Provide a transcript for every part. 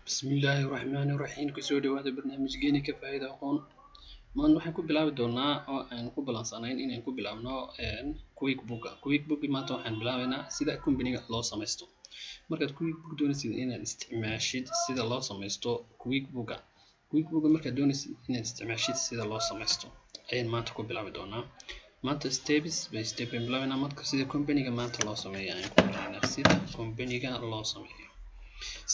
بسم الله الرحمن الرحيم كسو dhawaada barnaamijkeena ka faa'iido aqoon maan waxaan ku bilaabi doonaa oo aan ku balansanayn inaan ku bilaabno quickbook maanta waxaan bilaabaynaa sida company-ga loo samaysto markaad quickbook doonaysid inaad isticmaashid sida loo samaysto quickbook markaad doonaysid inaad isticmaashid sida loo samaysto ayaan maanta ku bilaabi doonaa maanta step by step aan bilaabaynaa marka sida company-ga maanta loo sameeyo ayaan ku bilaabaynaa sida company-ga loo sameeyo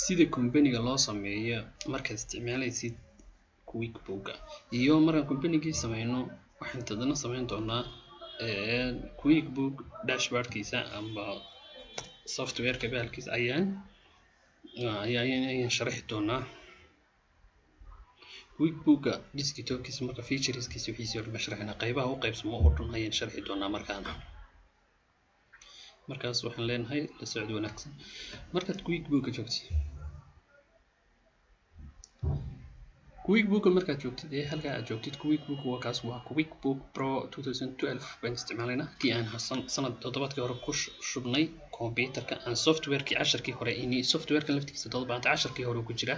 sida company-ga loo sameeyo markaad isticmaalaysid quickbook iyo markaan company-gii sameeyno waxaan tadana sameyn doonaa quickbook dashboard-kiisa ama software-ka bahalkiisa ayaan sharaxi doonaa quickbook desktop-kiisa marka features-kiisa wixiisa oo dhan sharaxna qaybaha u qaybsamo oo dhan ayaan sharxi doonaa markaas waxaan leenahay la socod wanaagsan markaad quickbook joogtid markaad joogtid halka aad joogtid quickbook waa quickbook pro 2012 baan isticmaalaynaa kii aan sanad toddobaadkii hore ku shubnay computerka aan software-kii casharkii hore software-ka laftiisa toddobaad casharkii hore ku jira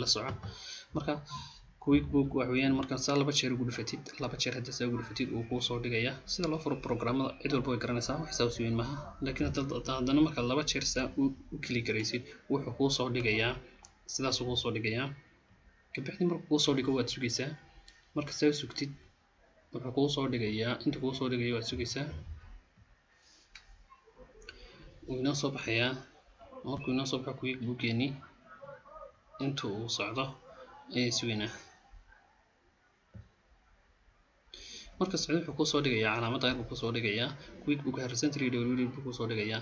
la soco marka quickbook waxa weeyaan markaan saa laba jeer ugu dhufatid uu kuu soo dhigaya sida loo furo programmada cid walba way garanaysaa wax saas weyn maaha laakiin haddana marka laba jeer saa u kili garaysid wuxuu kuu soo dhigayaa sidaas kuu soo dhigayaa kabixdi marka kuu soo dhigo waad sugaysaa marka saa sugtid wuxuu kuu soo dhigayaa inta kuu soo dhigayo waad sugaysaa wuu inoo soo baxayaa markuu inoo soo baxo quickbook-keeni inta uu socdo ayay sugaynaa marka socdo wuxuu kusoo dhigayaa calaamadda ayuu kusoo dhigayaa quickbook recently downloaded buu kusoo dhigayaa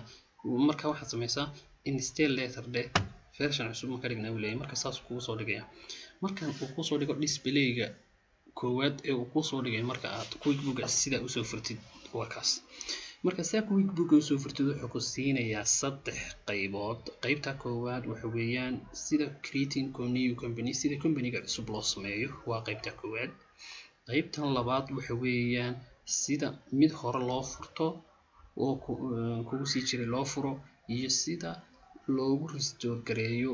marka waxaad samaysaa install later version cusub ma ka dhignaa uu leeyahay marka saas kugu soo dhigayaa markan uu kusoo dhigo display-ga koowaad ee uu kusoo dhigay marka aad quickbook sida usoo furtid waa kaas marka saa quickbook usoo furtid wuxuu ku siinayaa 3 qaybood qaybta koowaad waxa weeyaan sida creating new company sida company-ga cusub loo sameeyo waa qaybta koowaad qaybtan labaad waxa weeyaan sida mid hore loo furto oo kugu sii jiray loo furo iyo sida loogu restore gareeyo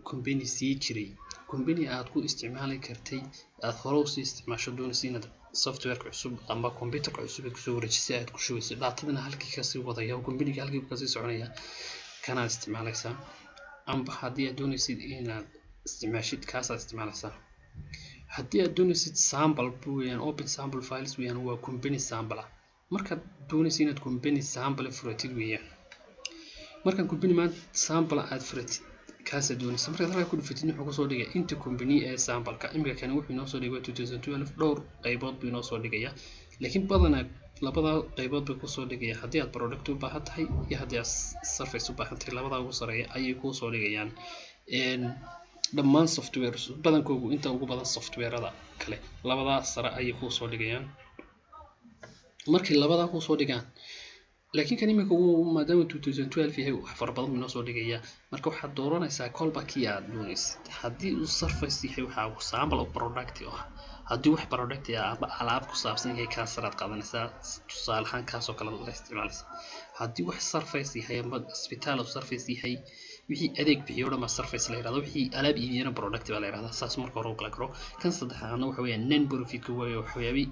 company sii jiray company aad ku isticmaali kartay aad hore u sii isticmaasho doonaysid inaad software-ka cusub ama computer-ka cusub aad kusoo wareejisay aad ku shubeyso datadana halkii ka sii wadaya company-ga halkii ka sii soconaya kana isticmaalaysaa amba haddii aad doonaysid inaad isticmaashid kaas aad isticmaalaysaa haddii aad doonaysid sample weeyaan open sample files weeyaan waa company sample markaad doonaysid inaad company sample furatid weeyaan markaan company sample aad furatid kaas aad doonaysid markaad halka ku dhufatid wuxuu kusoo dhigaya inta company ee sample-ka imika kan wuxuu inoo soo dhigay 2012 dhowr qaybood buu inoo soo dhigaya laakiin badanaa labada qaybood buu kusoo dhigaya haddii aad product u baahan tahay iyo haddii aad service u baahan tahay labada ugu sareeya ayay kuu soo dhigayaan dhammaan software badankoodu inta ugu badan software-ada kale labada sare ayay kuu soo dhigayaan markii labada kuu soo dhigaan laakiin kan imika maadaama 2012 yahay wax fara badan inoo soo dhigaya marka waxaad dooranaysaa kolba kii aad doonaysid haddii uu surface yahay waxa uu sample of product haddii wax product ama alaab ku saabsan yahay kaas saraad qaadanaysaa tusaale ahaan kaasoo kale la isticmaalaysaa haddii wax surface yahay ama hospital of surface yahay wixii adeeg bixiyo dhama surface la yiraahdo wixii alaab iibiyana product baa la yiraahdaa saas marka hore u kala garo kan saddexaadna waxa weeyaan non profit waayo waxyaabi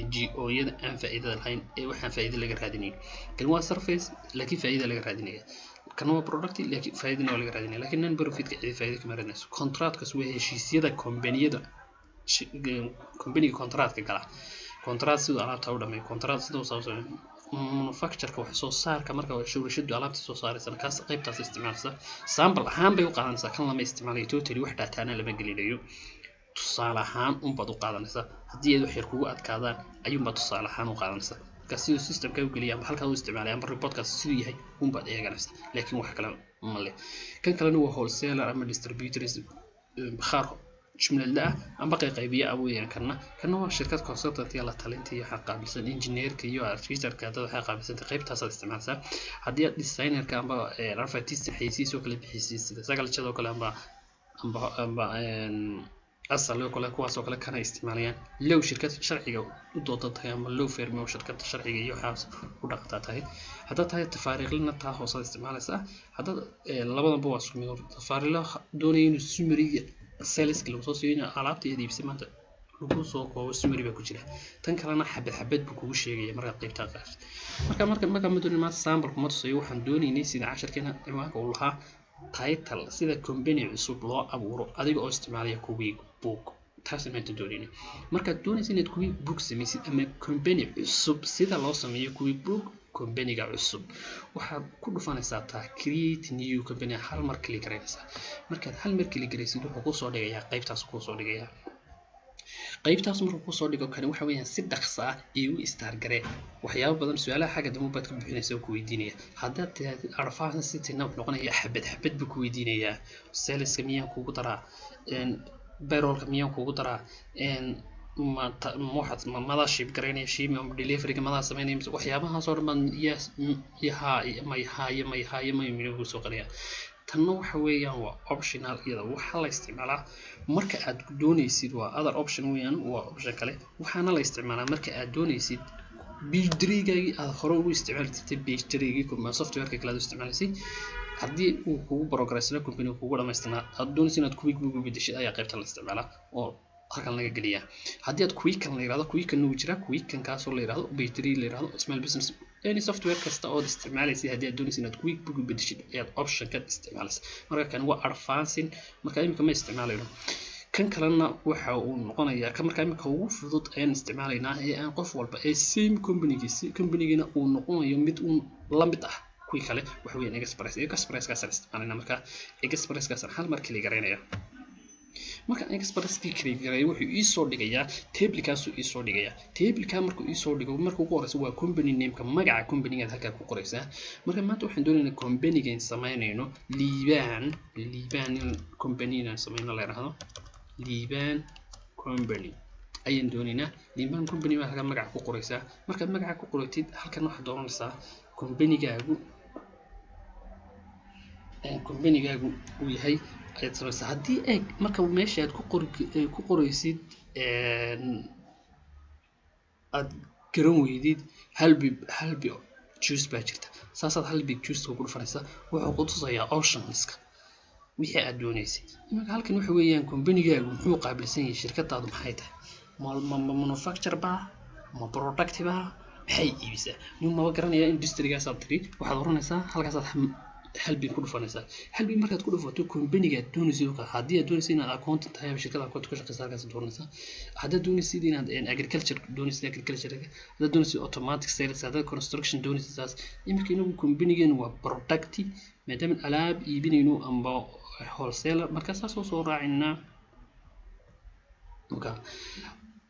NGO-yada aan faa'iido lahayn ee waxaan faa'iido laga raadinayn kan waa surface laakiin faa'iido laga raadinaya kan waa product laakiin faa'iido laga raadinaya laakiin non profit ka faa'iido kama raadinayso contract-kaas waa heshiisyada company-yada contract-ka gala contract sidoo alaabta u dhamay contract sidoo sababsan manufacture-ka wax soo saarka marka shirkadu alaabta soo saaraysa kaas qaybtaas isticmaalsa sample ahaan bay u qaadanaysaa kan lama isticmaalayo totally wax data-na lama gelinayo tusaale ahaan unbaad u qaadanaysaa haddii ay wax yar kugu adkaadaan ayuunbaad tusaale ahaan u qaadanaysaa marka siduu systemka u geliya ama halkaa u isticmaalaya ama reportkaas siduu yahay unbaad eeganaysaa laakiin wax kale ma leh kan kalena waa wholesaler ama distributors bakhaar jumlad ah ama qaybiye ah weeyaan kana waa shirkad consultant la talinta iyo waxa qaabilsan engineer-ka iyo architect-ka dad waxa qaabilsan qaybtaas aad isticmaalaysaa haddii aad designer-ka ama architect xayisiis oo kale bixisiis sida sagal jadoo kale amba asal oo kale kuwaas oo kale kana isticmaalayaan low shirkad sharciga u doodantay ama low firm oo shirkadda sharciga iyo waxaas u dhaqataa tahay hadda tahay tafaariiqlina taa hoose isticmaalaysa hadda labadaba waa isku mid tafaariiqla doonaya inuu summary sales lagu soo siiyo alaabta iyo iibsi maanta lagu soo koobo summary baa ku jira tan kalena xabad buu kugu sheegaya marka qaybta qaar marka madon ma sample kuma tusayo waxaan doonaynay sida casharkeena ciwaanka uu lahaa title sida company cusub loo abuuro adiga oo isticmaalaya kuwii book taas ma doonayna marka doonaysa inaad kuwii book samaysid ama company cusub sida loo sameeyo kuwii book company-ga cusub waxaad ku dhufanaysaa taa create new company hal mar click gareynaysaa markaad hal mar click gareysid wuxuu ku soo dhigayaa qaybtaas ku soo dhigayaa qaybtaas markuu ku soo dhigo kan waxa weeyaan si dhaqso ah iyo star gare waxyaabo badan su'aalaha xagga dambe baad ka bixinaysaa ku weydiinaya hadda arfaan city noqonaya xabad buu ku weydiinayaa sales miyaa kugu daraa payroll miyaa kugu daraa mada ship gareynaya ship ama delivery mada sameynaya waxyaabahaas oo dhan yes ma inuu soo qariya tanna waxa weeyaan waa optional iyada waxa la isticmaalaa marka aad doonaysid waa other option weeyaan waa option kale waxaana la isticmaalaa marka aad doonaysid page-gaagi aad hore ugu isticmaalisay page-gaagi kuma software-ka kala isticmaalisay haddii uu kugu progress-na company kugu dhamaystirnaa aad doonaysid inaad quick ugu bedeshid ayaa qaybta la isticmaalaa oo halkan laga geliyaa haddii aad quick la yiraahdo quick uu jira quick kaas oo la yiraahdo page la yiraahdo small business any software kasta oo isticmaalaysid haddii aad doonaysid inaad quick ugu bedeshid ayaad option ka isticmaalaysaa marka kan waa advancing marka imika ma isticmaalayno kan kalena waxa uu noqonayaa marka imika ugu fudud ayaan isticmaalaynaa ee aan qof walba ee same company-gina uu noqonayo mid uu la mid ah kuwii kale waxa weeyaan express kaas isticmaalayna marka express kaas hal mar kali gareynaya marka express click gareeyo wuxuu ii soo dhigayaa table-kaas ii soo dhigayaa table-ka markuu ii soo dhigo marka ugu horeysa waa company name-ka magaca company-ga halka ku qoraysaa marka maanta waxaan doonaynaa company-ga in sameynayno liibaan company-na sameeyno la yiraahdo liibaan company ayaan doonaynaa liibaan company waa halka magaca ku qoraysaa marka magaca ku qoratid halkan waxaad dooranaysaa company-gaagu uu yahay ayaad samaysaa haddii eeg marka meesha aad ku qoraysid aad garan weydid halbi choose baa jirta saasaad halbi choose ku dhufanaysaa wuxuu ku tusayaa optionska wixii aad doonaysid marka halkan waxa weeyaan company-gaagu muxuu qaabilsan yahay shirkadaadu maxay tahay ma manufacture baa ma product baa maxay iibisaa nin ma garanaya industry-gaas aad tiri waxaad oranaysaa halkaas aad halbi ku dhufanaysaa halbi markaad ku dhufato company-ga aad doonaysid haddii aad doonaysid inaad accountant tahay shirkada aad ku shaqeysaa halkaas dooranaysaa haddaad doonaysid inaad agriculture doonaysid agriculture-ga haddaad doonaysid automatic sales haddaad construction doonaysid saas iminka inagu company-geenu waa product maadaama alaab iibinayno amba wholesaler markaa saas oo soo raacinaa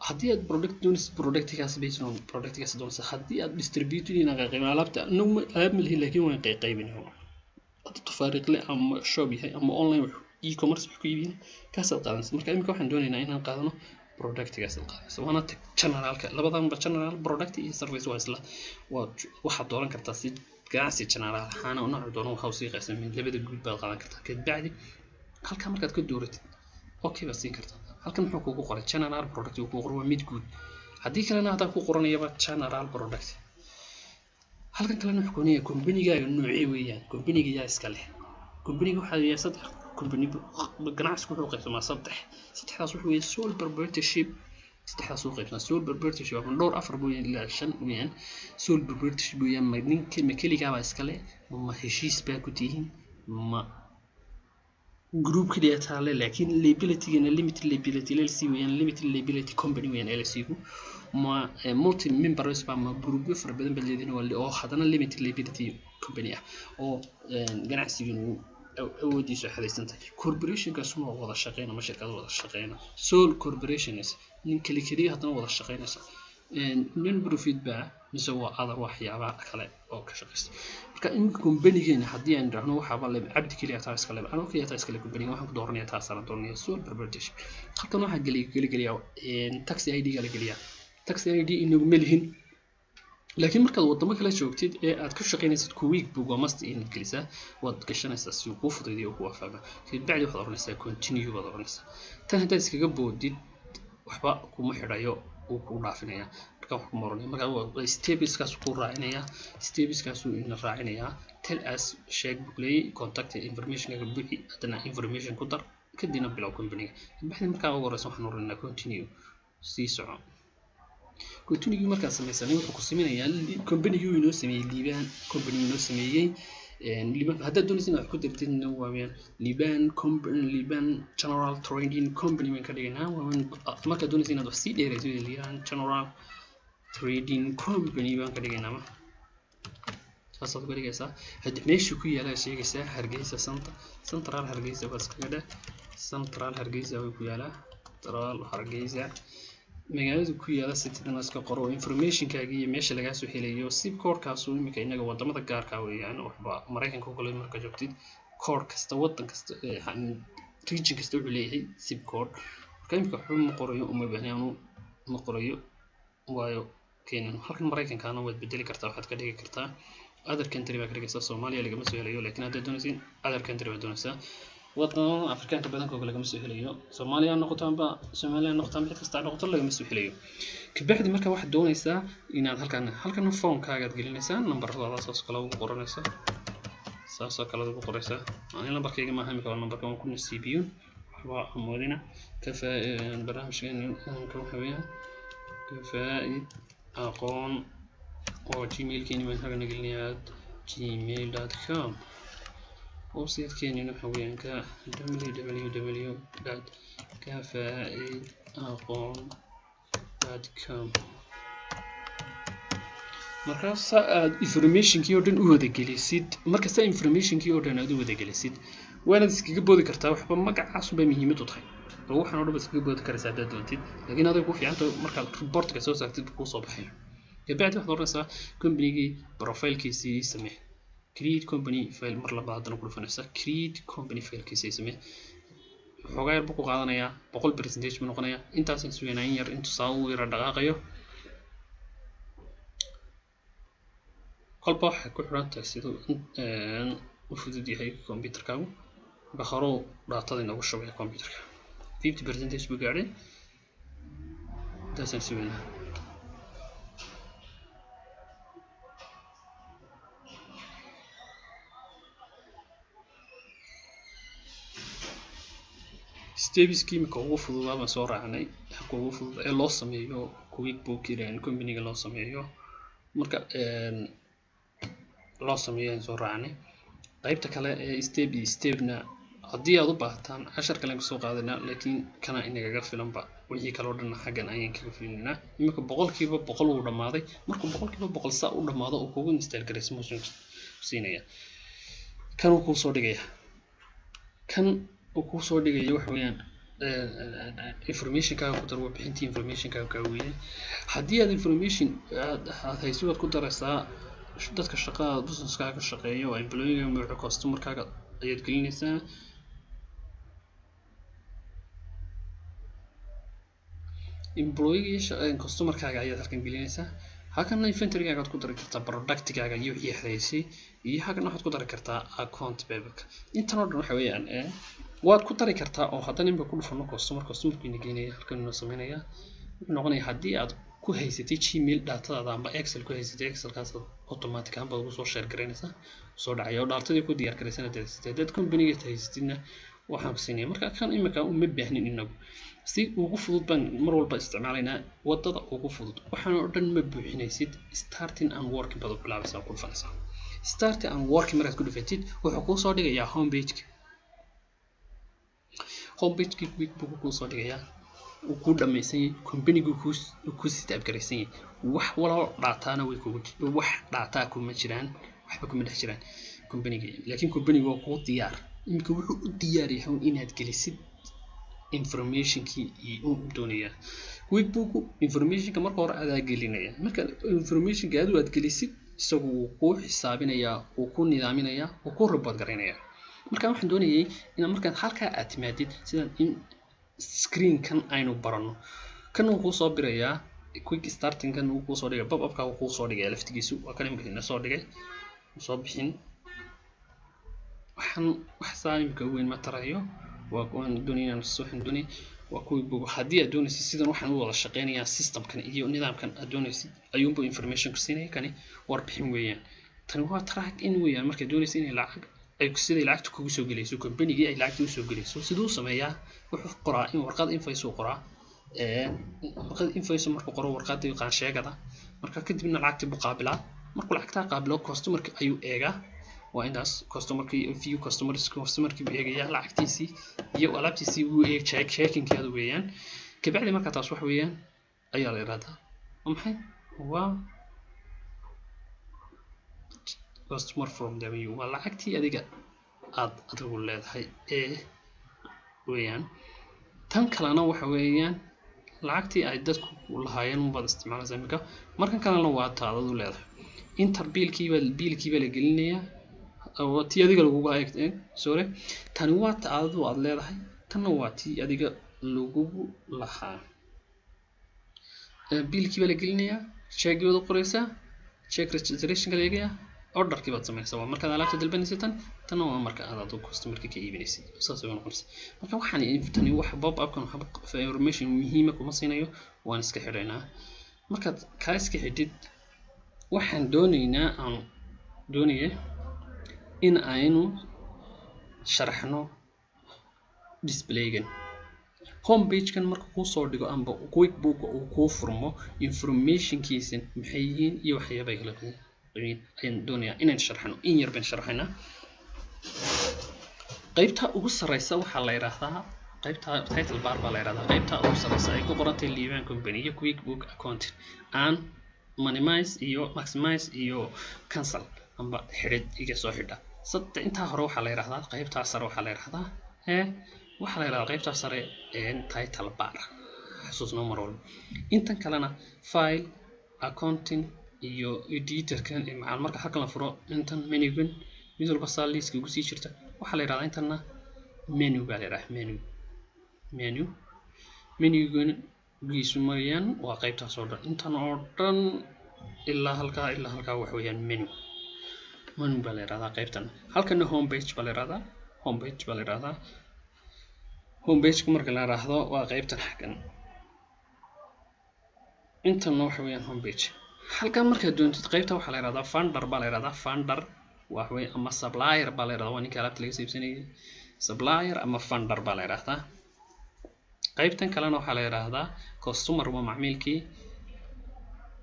haddii aad product doonaysid productkaas based on productkaas doonaysid haddii aad distributor inaad qaybin alaabta alaab malhin laakiin waan qaybinaa tafaariiqle ama shop yahay ama online e-commerce wax ku iibin kaas aad qaadanaysa marka imika waxaan doonaynaa inaan qaadano productgaas aad qaadanaysa waana generalka labadanba general product iyo service waa isla waxaad dooran kartaa si ganacsi general ahaan oo nooc doono waxa uu sii qaysamin labada guud baad qaadan kartaa kadibacdi halka markaad ka dooratid okay baad siin kartaa halkan wuxuu kugu qoray general product uu kugu qoray waa mid guud haddii kalena hadaan ku qoranayaba general product halkan kalena wuxuu keenayaa company-gaaga noocee weeyaan company-ga yaa iska leh company-ga waxa weeyaan saddex company ganacsigu wuxuu qaybsamaa saddexdaas wuxuu weeyaan sole proprietorship saddexdaas uu qaybsamaa sole proprietorship ama dhowr afar weeyaan ilaa 5 weeyaan sole proprietorship weeyaan ma keligaa baa iska leh ma heshiis baa ku tihiin ma group kaliya taale laakiin liability-gana limited liability LLC weeyaan limited liability company weeyaan LLC-gu ma multi members ba ma group fara badan bad leedina oo hadana limited liability company ah oo ganacsigu awoodiisu xadaysan tahay corporation-kaas ma wada shaqeynaa ama shirkad wada shaqeynaa sole corporations nin kaliya hadana wada shaqeynaysa non profit ba mise waa other waxyaabaha kale oo ka shaqeysta marka in company-geena haddii aan dhahno waxa baa leeb cabdi kaliya taas kale anoo kaliya taas kale company waxaan ku dooranayaa taas aan dooranayaa sole proprietorship halkan waxaa geliyaa tax ID-ga la geliyaa tax ID inagu ma lihin laakiin markaad wadamo kala joogtid ee aad ku shaqaynaysid QuickBook waa must inaad gelisaa waad gashanaysaa si uu kuu fududeeyo oo kuu waafaqo kadibna waxaad oranaysaa continue baad oranaysaa tan haddaad iskaga boodid waxba kuma xidhayo uu ku dhaafinaya marka wax kuma oranaya marka waa steps-kaas ku raacinaya steps-kaas uu ina raacinaya tell us sheeg bukley contact information-ka buuxi hadana information ku dar kadibna bilow company baxdi marka ugu horeysa waxaan oranayna continue sii soco continue marka sameeyay wuxuu ku sameeyaa company-gu inoo sameeyay liibaan company inoo sameeyay liibaan hadda doonaysid inaad ku dirtid waaween liibaan general trading company waan ka dhignaa waan marka doonaysid inaad wax sii dheeraysid liibaan general trading company waan ka dhignaa taasoo ku dhigaysa hadda meesha ku yaala sheegaysa Hargeysa central Hargeysa bas kaga dheh central Hargeysa way ku yaala central Hargeysa magaalada ku yaala city-dan iska qoro information-kaaga iyo meesha laga soo helayo zip code-kaas oo imika inaga wadamada gaarka ah weeyaan waxba Mareykanka oo kale marka joogtid code kasta wadan kasta region kasta wuxuu leeyahay zip code marka imika wuxuu ma qorayo uma baahnaano ma qorayo waayo keenan halkan Mareykankaana waad bedeli kartaa waxaad ka dhigi kartaa other country baa ka dhigaysaa Soomaaliya lagama soo helayo laakiin hadda doonaysid other country baad doonaysaa waddan Afrikaanka badankooda lagama soo helayo Soomaaliya noqotaanba mid kasta noqoto lagama soo helayo kabacdi marka waxaad doonaysaa inaad halkan phone-kaaga aad gelinaysaa numberada saas kala ugu qoranaysaa saasoo kala ugu qoraysaa ani numberkayga maaha imika numberka waan ku nasiibiyo waxba amoodina barnaamijkan ka waxweeyaan كفائد أقوم وجيميل كيني من هذا نقلني gmail.com وصير كيني نحوي ك www.كفائدأقوم.com markaas aad information-kii oo dhan u wada gelisid markaas information-kii oo dhan aad u wada gelisid waana iskaga boodi kartaa waxba magacaas bay muhiimad u tahay oo waxaan oo dhan iskaga boodi karaysaa haddaad doontid laakiin adiga ku fiican tahay markaad report-ka soo saartid ku soo baxay kabacdi waxaad oranaysaa company-gii profile-kiisii samee create company file mar labaad haddana ku dhufanaysaa create company file-kiisii samee xogaa yar buu ku qaadanayaa 100% buu noqonayaa intaasaan sugaynaa in yar intuu saa u yara dhaqaaqayo kolba waxay ku xiran tahay siduu u fudud yahay computerkaagu marka hore daatada inoogu shubay computerka 50% buu gaadhay intaasaan sugaynaa steps-kii imika ugu fududaa baan soo raacnay habka ugu fudud ee loo sameeyo QuickBook company-ga loo sameeyo marka loo sameeyo soo raacnay qaybta kale ee step-na haddii aad u baahataan 10 kale ka soo qaadanaa laakiin kana inaga filanba wixii kale oo dhan xaggan ayaan kaga filinaa imika 100% uu dhamaaday markuu 100% saa u dhamaado oo kugu install garayso motion siinaya kan uu ku soo dhigaya wax weeyaan information-kaaga ku dar warbixintii information-kaaga ka weeyay haddii aad information aad hayso waad ku daraysaa dadka shaqada business-kaaga shaqeeyo oo employee-ga magaca customer-kaaga ayaad gelinaysaa employee-ga customer-kaaga ayaad halkan gelinaysaa halkan inventory-gaaga aad ku dari kartaa product-gaaga iyo wixii xareysay iyo halkan waxaad ku dari kartaa account payable-ka intan oo dhan waxa weeyaan waad ku dari kartaa oo haddana inba ku dhufano customer-kiina geynaya halkan inoo sameynaya wuxuu noqonayaa haddii aad ku haysatay Gmail datadaada ama Excel ku haysatay Excel-kaas automatic ahaan baad ugu soo share garaynaysaa soo dhacaya oo datadii ku diyaar garaysana dad company-ga haysatidna waxaan siinay marka kan imika uma baahnin inagu si ugu fudud baan mar walba isticmaalaynaa wadada ugu fudud waxaan oo dhan ma buuxinaysid starting and working baad bilaabaysaa ku dhufanaysaa starting and working markaad ku dhufatid wuxuu kuu soo dhigayaa homepage-ka QuickBook kuu soo dhigayaa uu ku dhamaysan yahay company-gu ku sitaab garaysan yahay wax walo dataana way kugu wax data kuma jiraan waxba kuma dhex jiraan company-ga laakiin company-gu waa kuu diyaar imika wuxuu u diyaar yahay inaad gelisid information-kii uu doonaya QuickBook information-ka marka hore aad gelinaya marka information-ka aad gelisid isagu uu ku xisaabinayaa uu ku nidaaminayaa uu ku report garaynaya marka waxaan doonayay in markaad halka aad timaadid sida in screen kan aynu barano kan uu ku soo birayaa quick starting kan uu ku soo dhigay pop up ka uu ku soo dhigay laftigiisu waa kan imika soo dhigay soo bixin waxaan wax saamka weyn ma tarayo waa kuwan doonayaan soo xinduni waa kuwii bug haddii aad doonaysid sidan waxaan u wada shaqeynayaa systemkan iyo nidaamkan aad doonaysid ayuunba information ku siinaya kani warbixin weeyaan tani waa track in weeyaan marka doonaysid inay lacag ay sidii lacagta kugu soo gelayso companygii ay lacagta u soo gelayso sidoo sameeyaa wuxuu qoraa in warqad invoice uu qoraa warqad invoice markuu qoro warqadii qaan sheegada marka kadibna lacagta buu qaabilaa markuu lacagta qaabilo customerka ayuu eegaa waa intaas customerkii view customerkii buu eegaya lacagtiisii iyo alaabtiisii wuu checking-keeda weeyaan kabacdi marka taas wax weeyaan ayaa la yiraahdaa maxay waa customer from the view waa lacagtii adiga adigu leedahay weeyaan tan kalena waxa weeyaan lacagtii ay dadku lahaayeen unbaad isticmaalaysaa imika markan kalena waa taadadu leedahay inter biilkiiba la gelinayaa oo tii adiga lagugu eegtay sorry tani waa taadadu aad leedahay tanna waa tii adiga lagugu lahaa biilkiiba la gelinayaa check-gooda qoraysaa check registration-ka la eegayaa order-kii baad samaysaa waa markaad alaabta dalbanaysid tanna waa marka aad adigu customer-ka ka iibinaysid saas way noqonaysaa marka waxaan tani wax pop up-kan waxa information muhiim ah kuma siinayo waan iska xidhaynaa markaad ka iska xidhid waxaan doonaya in aynu sharaxno display-gan home page-kan marka kuu soo dhigo amba quick book uu kuu furmo information-kiisa maxay yihiin iyo waxyaabay kala duwan ayaan doonayaa inaan sharxno in yar baan sharxaynaa qaybta ugu sareysa waxaa la yiraahdaa qaybta title bar baa la yiraahdaa qaybta ugu sareysa ay ku qoran tahay Liibaan Company iyo quick book account aan minimize iyo maximize iyo cancel amba xidhid iga soo xidha intaa hore waxaa la yiraahdaa qaybta sare waxaa la yiraahdaa waxaa la yiraahdaa qaybta sare title bar xasuusno mar walba intan kalena file accounting iyo editor-kan macaan marka halkan la furo intan menu-gan mid walba list ugu sii jirta waxaa la yiraahdaa intana menu baa la yiraahdaa menu-gan giisu mariyaan waa qaybtaas oo dhan intan oo dhan ilaa halkaa wax weeyaan menu baa la yiraahdaa qaybtan halkana home page baa la yiraahdaa home page-ka marka la yiraahdo waa qaybtan xagan intan waxa weeyaan home page halkan markaad doontid qaybta waxaa la yiraahdaa funder baa la yiraahdaa funder waa weey ama supplier baa la yiraahdaa waa ninka alaabta laga iibsanayay supplier ama funder baa la yiraahdaa qaybtan kalena waxaa la yiraahdaa customer waa macmiilkii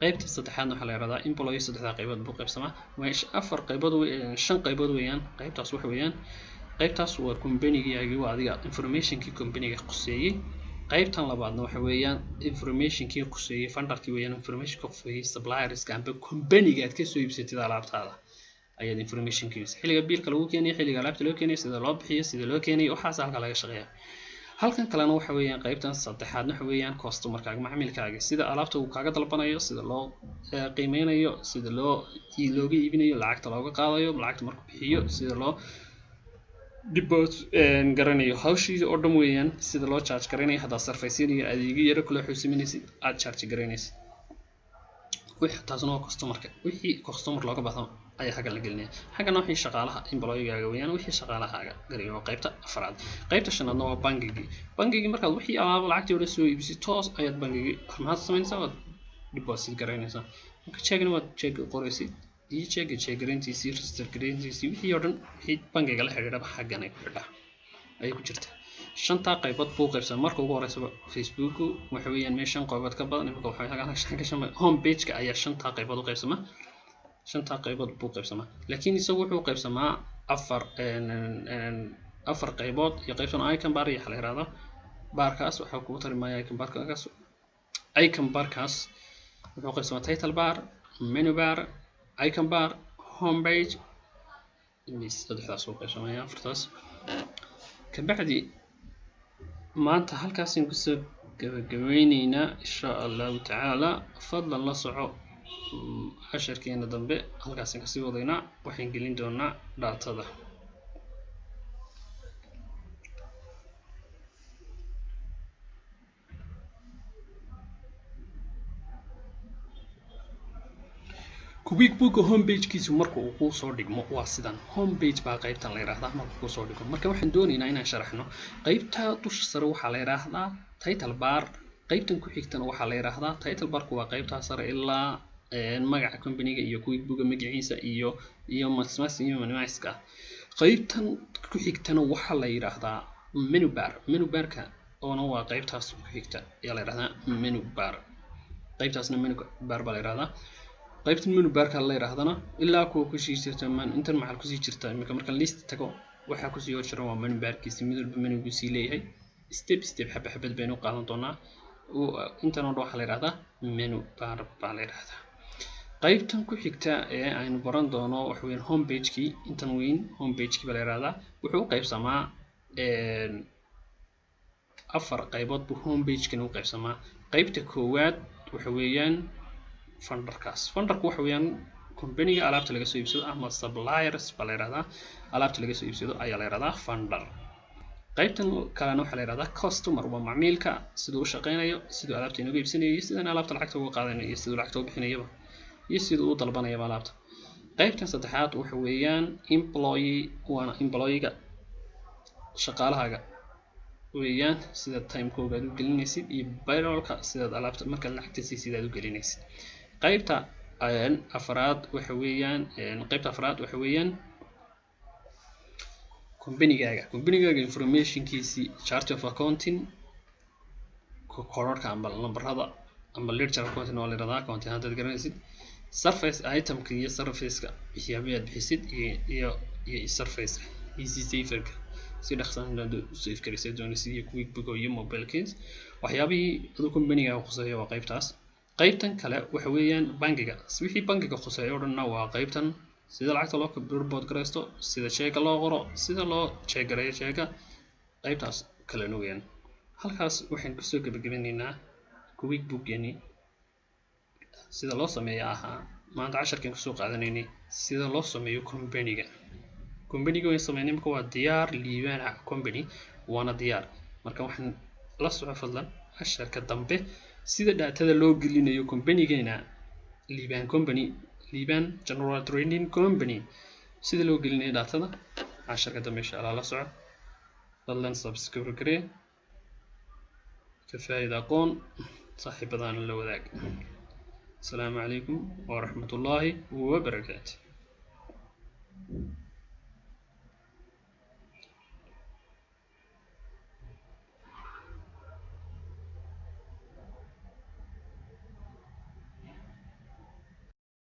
qaybta saddexaadna waxaa la yiraahdaa employee saddexda qaybood buu qaybsamaa waa afar qaybood shan qaybood weeyaan qaybtaas wax weeyaan qaybtaas waa company-gii waa adiga information-kii company-ga quseeyay qaybtan labaadna waxa weeyaan information-kii quseeyay funderkii weeyaan information-ka quseeyay suppliers-ka amba company-ga aad ka soo iibsatid alaabtaada ayaad information-kiisa xilliga biilka lagu keenayo xilliga alaabta loo keenayo sida loo bixiyo sida loo keenayo waxaas halka laga shaqeeyaa halkan kalena waxa weeyaan qaybtan saddexaadna waxa weeyaan customer-kaaga macmiilkaaga sida alaabta uu kaaga dalbanayo sida loo qiimeynayo sida looga iibinayo lacagta looga qaadayo lacagta markuu bixiyo sida loo dibot garanayo hawshiisa oo dhan weeyaan sida loo charge garanayo haddaa sarfaysiinayo adeegyo yaro kale xusiminaysid aad charge garanaysid wixii taasna waa customer-ka wixii customer looga baahdo ayaa xagga la gelinaya xaggana wixii shaqaalaha employee-gaaga weeyaan wixii shaqaalahaaga galiyo waa qaybta afraad qaybta shanaadna waa bangigii markaad wixii alaabo lacagtii hore soo iibisay toos ayaad bangigii maxaad samaynaysaa waad deposit garanaysaa marka checkna waad check qoraysid iyo check garantiisii register garantiisii wixii oo dhan wixii bangiga la xiriiraba xaggan ay ku xidhaa ayay ku jirtaa shanta qaybood buu qaybsamaa marka ugu horeysa Facebook waxa weeyaan meeshan qaybood ka badan imika waxa home page-ka ayaa shanta qaybood u qaybsamaa shanta qaybood buu qaybsamaa laakiin isagu wuxuu qaybsamaa afar qaybood iyo qaybsan icon bar iyo xal yiraahdo barkaas waxa ku tarimaya icon barkaas wuxuu qaybsamaa title bar menu bar icon bar home page saddexdaas uu qaybsamaya afartaas kabacdi maanta halkaasaan kusoo gabagabeyneynaa insha allahu tacaala fadlan la soco casharkeena dambe halkaasaan kasii wadaynaa waxaan gelin doonaa daatada QuickBook homepage kiisu marka uu ku soo dhigmo waa sidan homepage baa qaybtan la yiraahdaa marka ku soo dhigo marka waxaan doonaynaa inaan sharaxno qaybta dusha sare waxa la yiraahdaa title bar qaybtan ku xigtana waxa la yiraahdaa title bar waa qaybta sare ilaa magaca company-ga iyo QuickBook magaciisa iyo maximize iyo minimize-ka qaybtan ku xigtana waxa la yiraahdaa menu bar-ka oo waa qaybtaas ku xigta ayaa la yiraahdaa menu bar qaybtaasna menu bar baa la yiraahdaa qaybtan menu bar-ka la yiraahdana ilaa kuwa ku sii jirta intan maxal ku sii jirta marka list tago waxa ku sii horjira waa menu bar-kiisa mid walba menu-gu sii leeyahay step xabad baynu qaadan doonaa intan oo waxa la yiraahdaa menu bar baa la yiraahdaa qaybtan ku xigta ee aynu baran doono waxa weyn homepage-kii intan weyn homepage-kii baa la yiraahdaa wuxuu qaybsamaa afar qaybood buu homepage-kan u qaybsamaa qaybta koowaad waxa weeyaan funderku waxa weeyaan company-ga alaabta laga soo iibsado ama suppliers baa la yiraahdaa alaabta laga soo iibsado ayaa la yiraahdaa funder qaybtan kalena waxa la yiraahdaa customer waa macmiilka sidoo uu shaqeynayo sidoo alaabta inuu iibsanayo sidoo alaabta lacagta uga qaadanayo sidoo lacagta u bixinayo iyo sidoo uu dalbanayo alaabta qaybtan saddexaad waxa weeyaan employee-ga shaqaalahaaga weeyaan sida time-kooga aad u gelinaysid iyo payroll-ka sida alaabta marka lacagta sida aad u gelinaysid qaybta afraad waxa weeyaan company-gaaga information-kiisi chart of accounting kororka amba lambarada amba ledger accounting oo la yiraahdaa accounting hadda garanaysid surface item-ka iyo surface-ka waxyaabaha aad bixisid iyo surface-ka easy saver-ka si dhaqsan u save karaysid doonaysid iyo QuickBook iyo mobile keys waxyaabihii adu company-ga khuseeyo waa qaybtaas qaybtan kale waxa weeyaan bangiga wixii bangiga khuseeyo dhanna waa qaybtan sida lacagta loo report gareysto sida check loo qoro sida loo check gareeyo check qaybtaas kale weeyaan halkaas waxaan ku soo gabagabeynaynaa QuickBook-yani sida loo sameeyo maanta casharkan ku soo qaadanaynay sida loo sameeyo company-ga way sameeyeen marka waa diyaar liibaan company waana diyaar marka waxaan la soo fadlan casharka dambe sida daatada loo gelinayo company-geena liibaan general trading company sida loo gelinayo daatada casharka dambe insha Allah la soco fadlan subscribe garee ka faa'iido aqoon saaxiibadaan la wadaag السلام عليكم ورحمة الله وبركاته